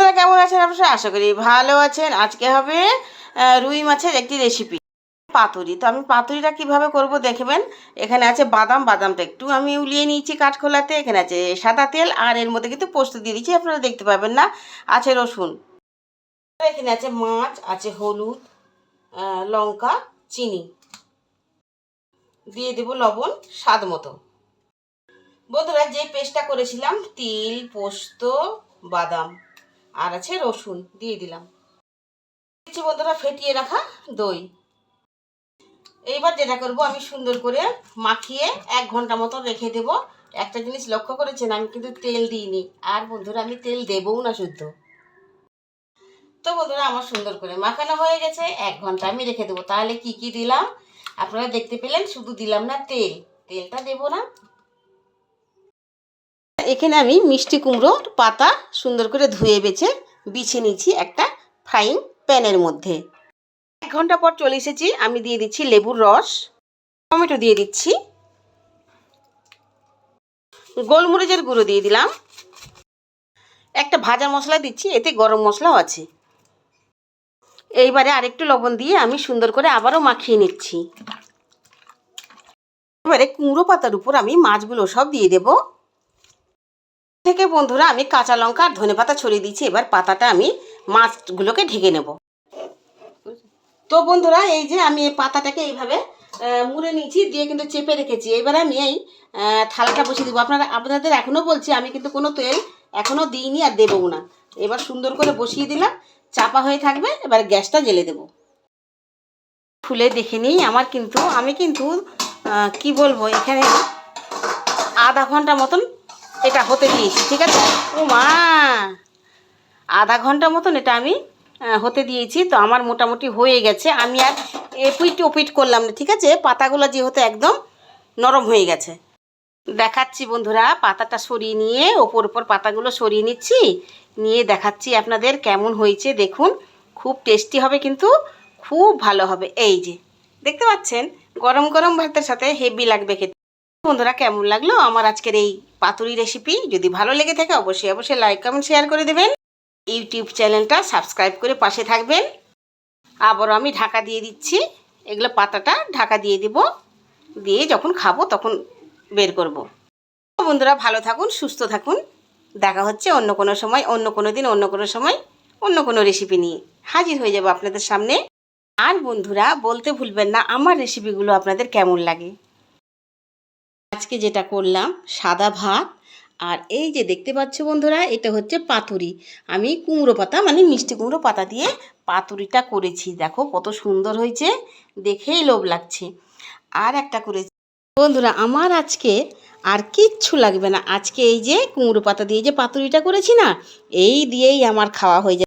আপনারা কেমন আছেন? আপনারা আশা করি ভালো আছেন। আজকে হবে রুই মাছের একটি রেসিপি, পাতুরি। তো আমি পাতুরিটা কিভাবে করব দেখবেন। এখানে আছে বাদাম, বাদামটা একটু আমি উলিয়ে নিয়েছি কাঠখোলাতে। এখানে আছে সাদা তেল, আর এর মধ্যে কিন্তু পোস্ত দিয়ে দিচ্ছি, আপনারা দেখতে পাবেন না। আছে রসুন, এখানে আছে মাছ, আছে হলুদ, লঙ্কা, চিনি, দিয়ে দেবো লবণ স্বাদ মতো। বন্ধুরা, যে পেস্টটা করেছিলাম তিল, পোস্ত, বাদাম আর আছে রসুন দিয়ে দিলাম। বন্ধুরা, ফেটিয়ে রাখা দই। এইবার যেটা করব, আমি সুন্দর করে মাখিয়ে 1 ঘন্টা মতো রেখে দেব। একটা জিনিস লক্ষ্য করেছেন, আমি কিন্তু তেল দিইনি, আর বন্ধুরা আমি তেল দেবও না শুদ্ধ। তো বন্ধুরা, আমার সুন্দর করে মাখানো হয়ে গেছে। 1 ঘন্টা আমি রেখে দেবো। তাহলে কি কি দিলাম আপনারা দেখতে পেলেন। শুধু দিলাম না তেল, তেলটা দেবো না। এখানে আমি মিষ্টি কুমড়োর পাতা সুন্দর করে ধুয়ে বেছে বিছিয়ে নিয়েছি একটা ফ্রাইং প্যানের মধ্যে। 1 ঘন্টা পর চলে এসেছি। আমি দিয়ে দিচ্ছি লেবুর রস, টমেটো দিয়ে দিচ্ছি, গোলমরিচের গুঁড়ো দিয়ে দিলাম, একটা ভাজা মশলা দিচ্ছি, এতে গরম মশলাও আছে। এইবারে আরেকটু লবণ দিয়ে আমি সুন্দর করে আবারও মাখিয়ে নিচ্ছি। এবারে কুমড়ো পাতার উপর আমি মাছগুলো সব দিয়ে দেব। থেকে বন্ধুরা আমি কাঁচা লঙ্কা আর ধনে পাতা ছড়িয়ে দিচ্ছি। এবার পাতাটা আমি মাছগুলোকে ঢেকে নেব। তো বন্ধুরা, এই যে আমি এই পাতাটাকে এইভাবে মুড়ে নিয়েছি, দিয়ে কিন্তু চেপে রেখেছি। এবার আমি এই থালাটা বসিয়ে দেবো। আপনাদের এখনও বলছি, আমি কিন্তু কোনো তেল এখনও দিইনি আর দেবও না। এবার সুন্দর করে বসিয়ে দিলাম, চাপা হয়ে থাকবে। এবার গ্যাসটা জ্বেলে দেবো। খুলে দেখে নিই। আমি কিন্তু কি বলবো, এখানে আধা ঘন্টা মতন এটা হতে দিয়েছি, ঠিক আছে? ও মা, আধা ঘন্টা মতন এটা আমি হতে দিয়েছি। তো আমার মোটামুটি হয়ে গেছে। আমি আর এপিট ওপিট করলাম না, ঠিক আছে? পাতাগুলো যেহেতু একদম নরম হয়ে গেছে। দেখাচ্ছি বন্ধুরা, পাতাটা সরিয়ে নিয়ে ওপর পাতাগুলো সরিয়ে নিচ্ছি, নিয়ে দেখাচ্ছি আপনাদের কেমন হয়েছে। দেখুন, খুব টেস্টি হবে, কিন্তু খুব ভালো হবে। এই যে দেখতে পাচ্ছেন, গরম গরম ভাতের সাথে হেভি লাগবে খেতে। বন্ধুরা, কেমন লাগলো আমার আজকের এই পাতুরি রেসিপি? যদি ভালো লেগে থাকে অবশ্যই অবশ্যই লাইক কমেন্ট শেয়ার করে দেবেন। ইউটিউব চ্যানেলটা সাবস্ক্রাইব করে পাশে থাকবেন। আবারও আমি ঢাকা দিয়ে দিচ্ছি। এগুলো পাতাটা ঢাকা দিয়ে দিব, দিয়ে যখন খাবো তখন বের করব। বন্ধুরা, ভালো থাকুন, সুস্থ থাকুন। দেখা হচ্ছে অন্য কোনো সময়, অন্য কোনো দিন, অন্য কোনো সময়, অন্য কোনো রেসিপি নিয়ে হাজির হয়ে যাব আপনাদের সামনে। আর বন্ধুরা, বলতে ভুলবেন না আমার রেসিপিগুলো আপনাদের কেমন লাগে। আজকে যেটা করলাম সাদা ভাত, আর এই যে দেখতে পাচ্ছ বন্ধুরা, এটা হচ্ছে পাতুরি। আমি কুমড়ো পাতা মানে মিষ্টি কুমড়ো পাতা দিয়ে পাতুরিটা করেছি। দেখো কত সুন্দর হয়েছে, দেখেই লোভ লাগছে। আর একটা করেছি বন্ধুরা, আমার আজকে আর কিচ্ছু লাগবে না। আজকে এই যে কুমড়ো পাতা দিয়ে যে পাতুরিটা করেছি না, এই দিয়েই আমার খাওয়া হয়ে যাবে।